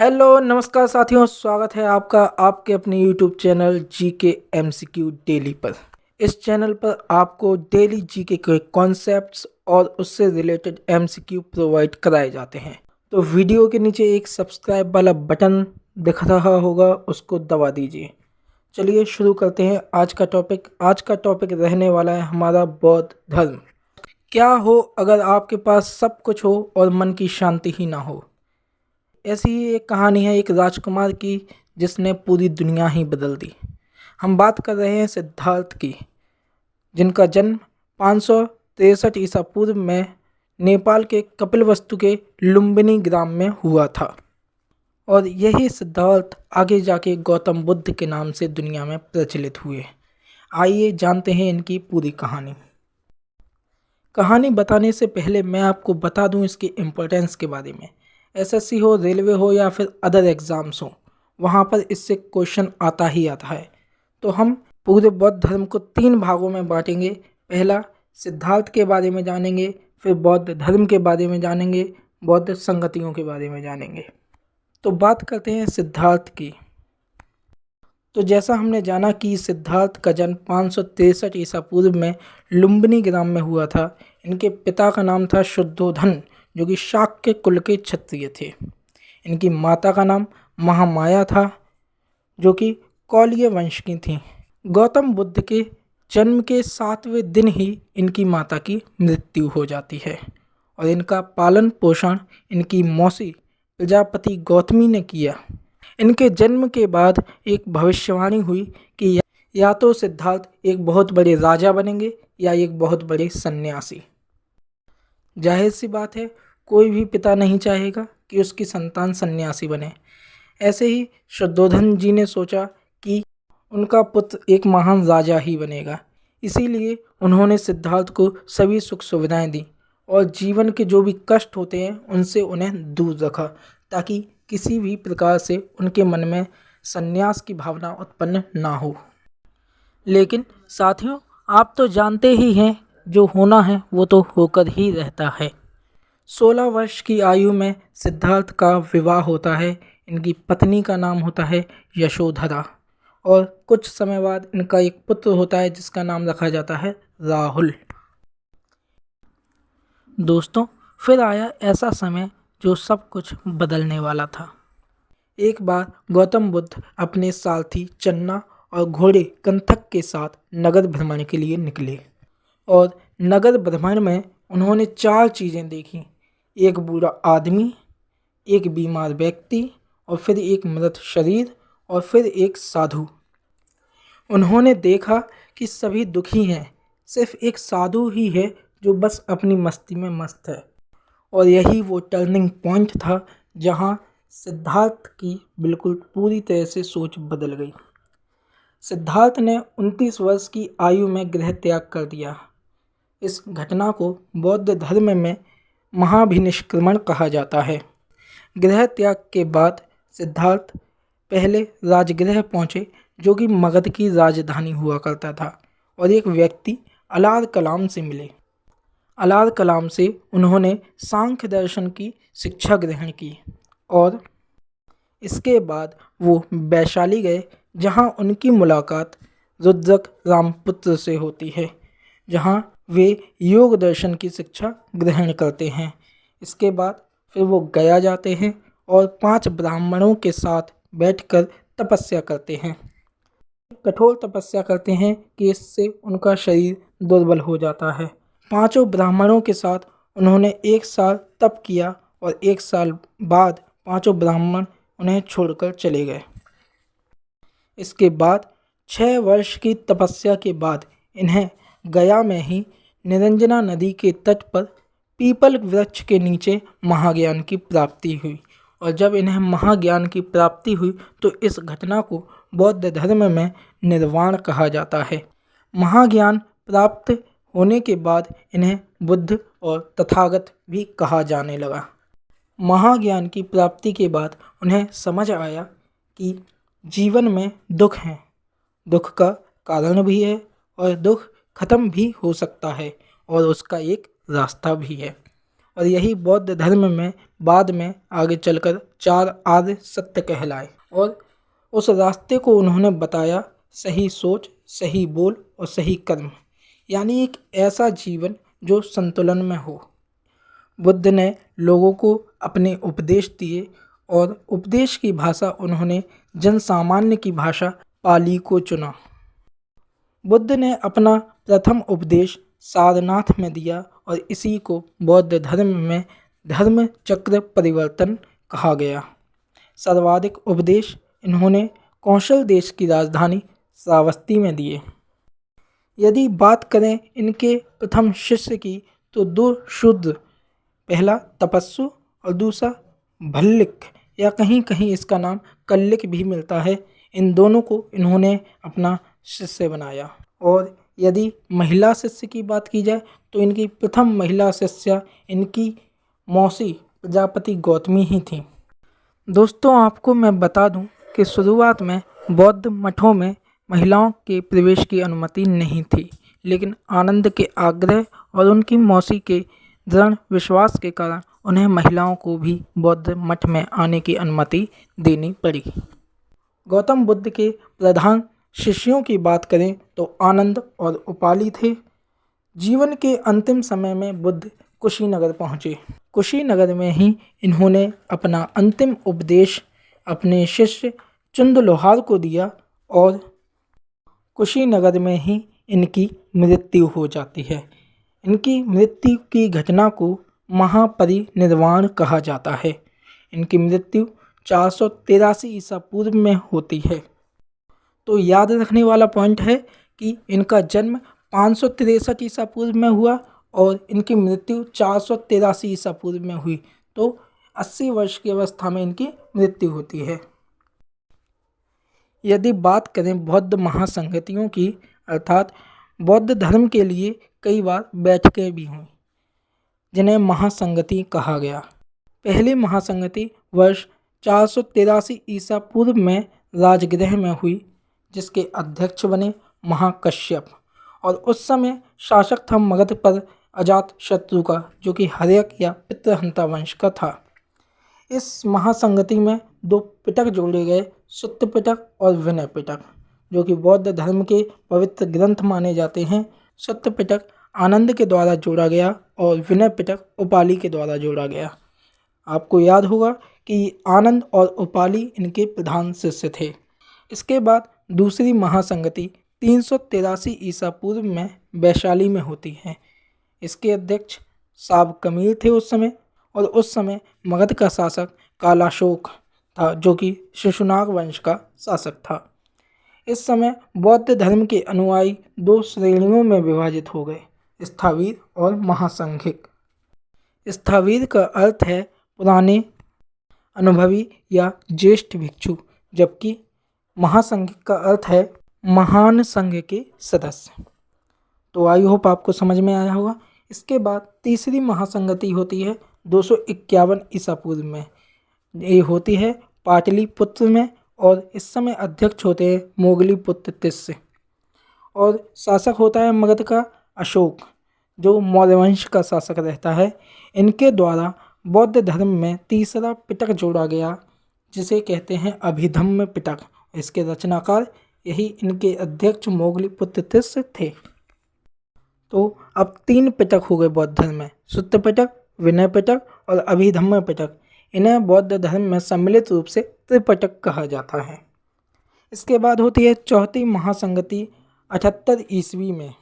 Hello नमस्कार साथियों, स्वागत है आपका आपके अपने YouTube channel GK MCQ daily पर। इस चैनल पर आपको डेली जीके के कॉन्सेप्ट्स और उससे रिलेटेड एमसीक्यू प्रोवाइड कराए जाते हैं। तो वीडियो के नीचे एक सब्सक्राइब वाला बटन दिख रहा होगा, उसको दबा दीजिए। चलिए शुरू करते हैं आज का टॉपिक। आज का टॉपिक रहने वाला है हमारा बौद्ध धर्म। क्या हो अगर आपके पास सब कुछ हो और मन की शांति ही ना हो। ऐसी ही एक कहानी है एक राजकुमार की जिसने पूरी दुनिया ही बदल दी। हम बात कर रहे हैं सिद्धार्थ की, जिनका जन्म 563 ईसा पूर्व में नेपाल के कपिलवस्तु के लुम्बिनी ग्राम में हुआ था। और यही सिद्धार्थ आगे जाके गौतम बुद्ध के नाम से दुनिया में प्रचलित हुए। आइए जानते हैं इनकी पूरी कहानी। कहानी बताने से पहले मैं आपको बता दूं इसकी इम्पोर्टेंस के बारे में। एसएससी हो, रेलवे हो या फिर अदर एग्ज़ाम्स हो, वहाँ पर इससे क्वेश्चन आता ही आता है। तो हम पूरे बौद्ध धर्म को 3 भागों में बांटेंगे। पहला सिद्धार्थ के बारे में जानेंगे, फिर बौद्ध धर्म के बारे में जानेंगे, बौद्ध संगतियों के बारे में जानेंगे। तो बात करते हैं सिद्धार्थ की। तो जैसा हमने जाना कि सिद्धार्थ का जन्म 563 ईसा पूर्व में लुम्बिनी ग्राम में हुआ था। इनके पिता का नाम था शुद्धोधन, जो कि शाक्य कुल के क्षत्रिय थे। इनकी माता का नाम महामाया था, जो कि कौलिय वंश की थी। गौतम बुद्ध के जन्म के 7वें दिन ही इनकी माता की मृत्यु हो जाती है और इनका पालन पोषण इनकी मौसी प्रजापति गौतमी ने किया। इनके जन्म के बाद एक भविष्यवाणी हुई कि या तो सिद्धार्थ एक बहुत बड़े राजा बनेंगे या एक बहुत बड़े सन्यासी। जाहिर सी बात है, कोई भी पिता नहीं चाहेगा कि उसकी संतान सन्यासी बने। ऐसे ही शुद्धोधन जी ने सोचा कि उनका पुत्र एक महान राजा ही बनेगा। इसीलिए उन्होंने सिद्धार्थ को सभी सुख सुविधाएं दी और जीवन के जो भी कष्ट होते हैं उनसे उन्हें दूर रखा, ताकि किसी भी प्रकार से उनके मन में सन्यास की भावना उत्पन्न ना हो। लेकिन साथियों, आप तो जानते ही हैं, जो होना है वो तो होकर ही रहता है। 16 वर्ष की आयु में सिद्धार्थ का विवाह होता है। इनकी पत्नी का नाम होता है यशोधरा और कुछ समय बाद इनका एक पुत्र होता है जिसका नाम रखा जाता है राहुल। दोस्तों, फिर आया ऐसा समय जो सब कुछ बदलने वाला था। एक बार गौतम बुद्ध अपने सारथी चन्ना और घोड़े कंथक के साथ नगर भ्रमण के लिए निकले और नगर भ्रमण में उन्होंने 4 चीज़ें देखी। एक बूढ़ा आदमी, एक बीमार व्यक्ति और फिर एक मृत शरीर और फिर एक साधु। उन्होंने देखा कि सभी दुखी हैं, सिर्फ एक साधु ही है जो बस अपनी मस्ती में मस्त है। और यही वो टर्निंग पॉइंट था जहाँ सिद्धार्थ की बिल्कुल पूरी तरह से सोच बदल गई। सिद्धार्थ ने 29 वर्ष की आयु में गृह त्याग कर दिया। इस घटना को बौद्ध धर्म में महाभिनिष्क्रमण कहा जाता है। गृह त्याग के बाद सिद्धार्थ पहले राजगृह पहुँचे, जो कि मगध की राजधानी हुआ करता था, और एक व्यक्ति अलार कलाम से मिले। अलार कलाम से उन्होंने सांख्य दर्शन की शिक्षा ग्रहण की और इसके बाद वो वैशाली गए, जहाँ उनकी मुलाकात रुद्रक रामपुत्र से होती है, जहाँ वे योग दर्शन की शिक्षा ग्रहण करते हैं। इसके बाद फिर वो गया जाते हैं और 5 ब्राह्मणों के साथ बैठकर तपस्या करते हैं। कठोर तपस्या करते हैं कि इससे उनका शरीर दुर्बल हो जाता है। 5 ब्राह्मणों के साथ उन्होंने 1 साल तप किया और 1 साल बाद 5 ब्राह्मण उन्हें छोड़कर चले गए। इसके बाद 6 वर्ष की तपस्या के बाद इन्हें गया में ही निरंजना नदी के तट पर पीपल वृक्ष के नीचे महाज्ञान की प्राप्ति हुई। और जब इन्हें महाज्ञान की प्राप्ति हुई तो इस घटना को बौद्ध धर्म में निर्वाण कहा जाता है। महाज्ञान प्राप्त होने के बाद इन्हें बुद्ध और तथागत भी कहा जाने लगा। महाज्ञान की प्राप्ति के बाद उन्हें समझ आया कि जीवन में दुख हैं, दुख का कारण भी है और दुख खत्म भी हो सकता है और उसका एक रास्ता भी है। और यही बौद्ध धर्म में बाद में आगे चलकर 4 आर्य सत्य कहलाए। और उस रास्ते को उन्होंने बताया, सही सोच, सही बोल और सही कर्म, यानी एक ऐसा जीवन जो संतुलन में हो। बुद्ध ने लोगों को अपने उपदेश दिए और उपदेश की भाषा उन्होंने जन सामान्य की भाषा पाली को चुना। बुद्ध ने अपना प्रथम उपदेश सारनाथ में दिया और इसी को बौद्ध धर्म में धर्म चक्र परिवर्तन कहा गया। सर्वाधिक उपदेश इन्होंने कौशल देश की राजधानी श्रावस्ती में दिए। यदि बात करें इनके प्रथम शिष्य की तो 2 शूद्र, पहला तपस्सु और दूसरा भल्लिक, या कहीं कहीं इसका नाम कल्लिक भी मिलता है, इन दोनों को इन्होंने अपना शिष्य बनाया। और यदि महिला शिष्य की बात की जाए तो इनकी प्रथम महिला शिष्या इनकी मौसी प्रजापति गौतमी ही थी। दोस्तों, आपको मैं बता दूं कि शुरुआत में बौद्ध मठों में महिलाओं के प्रवेश की अनुमति नहीं थी, लेकिन आनंद के आग्रह और उनकी मौसी के दृढ़ विश्वास के कारण उन्हें महिलाओं को भी बौद्ध मठ में आने की अनुमति देनी पड़ी। गौतम बुद्ध के प्रधान शिष्यों की बात करें तो आनंद और उपाली थे। जीवन के अंतिम समय में बुद्ध कुशीनगर पहुँचे। कुशीनगर में ही इन्होंने अपना अंतिम उपदेश अपने शिष्य चुंद लोहार को दिया और कुशीनगर में ही इनकी मृत्यु हो जाती है। इनकी मृत्यु की घटना को महापरिनिर्वाण कहा जाता है। इनकी मृत्यु 483 ईसा पूर्व में होती है। तो याद रखने वाला पॉइंट है कि इनका जन्म 563 ईसा पूर्व में हुआ और इनकी मृत्यु 483 ईसा पूर्व में हुई। तो 80 वर्ष की अवस्था में इनकी मृत्यु होती है। यदि बात करें बौद्ध महासंगतियों की, अर्थात बौद्ध धर्म के लिए कई बार बैठकें भी हुई जिन्हें महासंगति कहा गया। पहली महासंगति वर्ष 483 ईसा पूर्व में राजगृह में हुई, जिसके अध्यक्ष बने महाकश्यप, और उस समय शासक था मगध पर अजात शत्रु का, जो कि हर्यक या पितृहंता वंश का था। इस महासंगति में 2 पिटक जोड़े गए, सुत्त पिटक और विनय पिटक, जो कि बौद्ध धर्म के पवित्र ग्रंथ माने जाते हैं। सुत्त पिटक आनंद के द्वारा जोड़ा गया और विनय पिटक उपाली के द्वारा जोड़ा गया। आपको याद होगा कि आनंद और उपाली इनके प्रधान शिष्य थे। इसके बाद दूसरी महासंगति 383 ईसा पूर्व में वैशाली में होती है। इसके अध्यक्ष साब कमीर थे उस समय, और उस समय मगध का शासक कालाशोक था, जो कि शिशुनाग वंश का शासक था। इस समय बौद्ध धर्म के अनुयायी 2 श्रेणियों में विभाजित हो गए, स्थावीर और महासंघिक। स्थावीर का अर्थ है पुराने, अनुभवी या ज्येष्ठ भिक्षु, जबकि महासंघिक का अर्थ है महान संघ के सदस्य। तो आई होप आपको समझ में आया होगा। इसके बाद तीसरी महासंगति होती है 251 ईसा पूर्व में। ये होती है पाटलिपुत्र में, और इस समय अध्यक्ष होते हैं मोगलीपुत्र तिस्य, और शासक होता है मगध का अशोक, जो मौर्य वंश का शासक रहता है। इनके द्वारा बौद्ध धर्म में तीसरा पिटक जोड़ा गया, जिसे कहते हैं अभिधम्म पिटक। इसके रचनाकार यही इनके अध्यक्ष मोगलीपुत्र तिस्य थे। तो अब 3 पिटक हो गए बौद्ध धर्म में, सुत्त पिटक, विनय पिटक और अभिधम्म पिटक। इन्हें बौद्ध धर्म में सम्मिलित रूप से त्रिपिटक कहा जाता है। इसके बाद होती है चौथी महासंगति 78 ईस्वी में।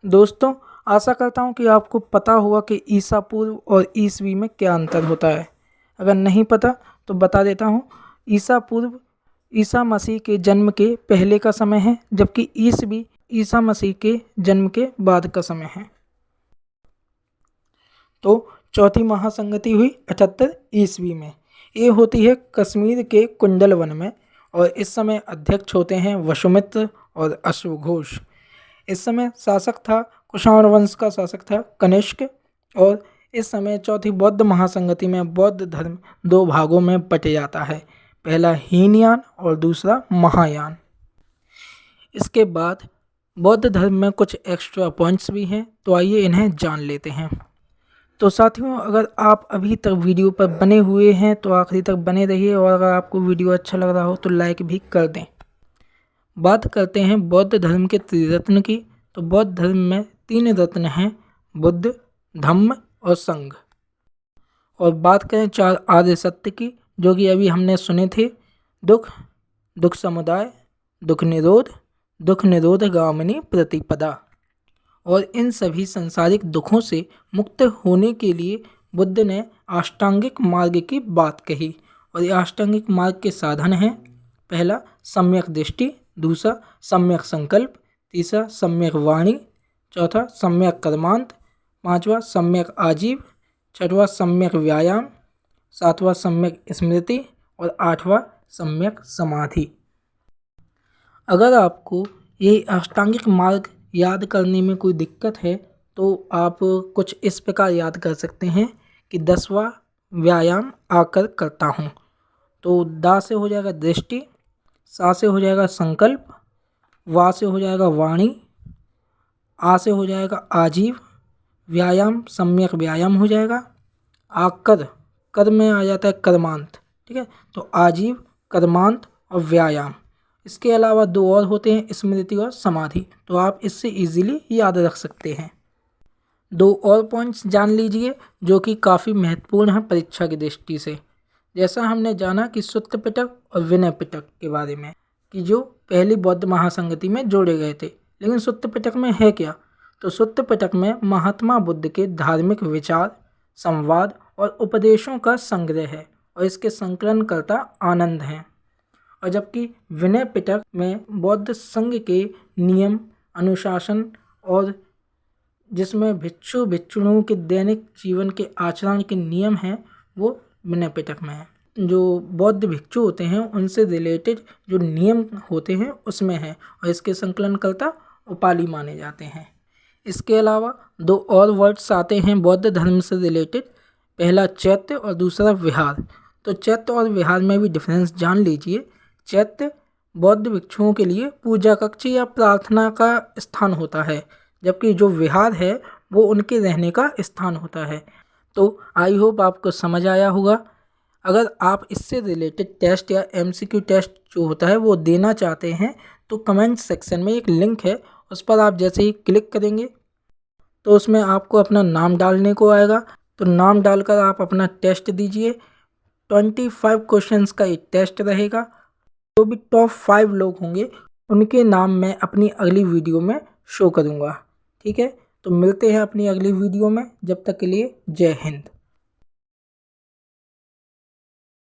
दोस्तों, आशा करता हूँ कि आपको पता हुआ कि ईसा पूर्व और ईस्वी में क्या अंतर होता है। अगर नहीं पता तो बता देता हूँ। ईसा पूर्व ईसा मसीह के जन्म के पहले का समय है, जबकि ईस्वी ईसा मसीह के जन्म के बाद का समय है। तो चौथी महासंगति हुई 78 ईस्वी में। ये होती है कश्मीर के कुंडल वन में, और इस समय अध्यक्ष होते हैं वसुमित्र और अश्वघोष। इस समय शासक था कुषाण वंश का शासक था कनिष्क, और इस समय चौथी बौद्ध महासंगति में बौद्ध धर्म 2 भागों में बट जाता है, पहला हीनयान और दूसरा महायान। इसके बाद बौद्ध धर्म में कुछ एक्स्ट्रा पॉइंट्स भी हैं, तो आइए इन्हें जान लेते हैं। तो साथियों, अगर आप अभी तक वीडियो पर बने हुए हैं तो आखिरी तक बने रहिए, और अगर आपको वीडियो अच्छा लग रहा हो तो लाइक भी कर दें। बात करते हैं बौद्ध धर्म के त्रिरत्न की। तो बौद्ध धर्म में 3 रत्न हैं, बुद्ध, धम्म और संघ। और बात करें 4 आर्य सत्य की, जो कि अभी हमने सुने थे। दुख, दुख समुदाय, दुख निरोध गामिनी प्रतिपदा। और इन सभी सांसारिक दुखों से मुक्त होने के लिए बुद्ध ने अष्टांगिक मार्ग की बात कही। और ये अष्टांगिक मार्ग के साधन हैं, पहला सम्यक दृष्टि, दूसरा सम्यक संकल्प, तीसरा सम्यक वाणी, चौथा सम्यक कर्मांत, पांचवा सम्यक आजीव, छठवां सम्यक व्यायाम, सातवां सम्यक स्मृति और आठवां सम्यक समाधि। अगर आपको ये अष्टांगिक मार्ग याद करने में कोई दिक्कत है तो आप कुछ इस प्रकार याद कर सकते हैं कि 10वां व्यायाम आकर करता हूँ। तो दा से हो जाएगा दृष्टि, सा से हो जाएगा संकल्प, वा से हो जाएगा वाणी, आ से हो जाएगा आजीव, व्यायाम सम्यक व्यायाम हो जाएगा, आकर कर में आ जाता है कर्मांत। ठीक है, तो आजीव, कर्मांत और व्यायाम। इसके अलावा 2 और होते हैं, स्मृति और समाधि। तो आप इससे इजीली याद रख सकते हैं। 2 और पॉइंट्स जान लीजिए जो कि काफ़ी महत्वपूर्ण है परीक्षा की दृष्टि से। जैसा हमने जाना कि सुत्त पिटक और विनय पिटक के बारे में, कि जो पहली बौद्ध महासंगति में जोड़े गए थे। लेकिन सुत्त पिटक में है क्या? तो सुत्त पिटक में महात्मा बुद्ध के धार्मिक विचार, संवाद और उपदेशों का संग्रह है, और इसके संकलनकर्ता आनंद हैं। और जबकि विनय पिटक में बौद्ध संघ के नियम, अनुशासन और जिसमें भिक्षु भिक्षुणियों के दैनिक जीवन के आचरण के नियम हैं, वो विनय पिटक में है। जो बौद्ध भिक्षु होते हैं उनसे रिलेटेड जो नियम होते हैं उसमें है, और इसके संकलनकर्ता उपाली माने जाते हैं। इसके अलावा 2 और वर्ड्स आते हैं बौद्ध धर्म से रिलेटेड, पहला चैत्य और दूसरा विहार। तो चैत्य और विहार में भी डिफरेंस जान लीजिए। चैत्य बौद्ध भिक्षुओं के लिए पूजा कक्ष या प्रार्थना का स्थान होता है, जबकि जो विहार है वो उनके रहने का स्थान होता है। तो आई होप आपको समझ आया होगा। अगर आप इससे रिलेटेड टेस्ट या MCQ टेस्ट जो होता है वो देना चाहते हैं तो कमेंट सेक्शन में एक लिंक है, उस पर आप जैसे ही क्लिक करेंगे तो उसमें आपको अपना नाम डालने को आएगा। तो नाम डालकर आप अपना टेस्ट दीजिए। 25 क्वेश्चंस का एक टेस्ट रहेगा। जो भी टॉप 5 लोग होंगे उनके नाम मैं अपनी अगली वीडियो में शो करूँगा। ठीक है, तो मिलते हैं अपनी अगली वीडियो में। जब तक के लिए जय हिंद।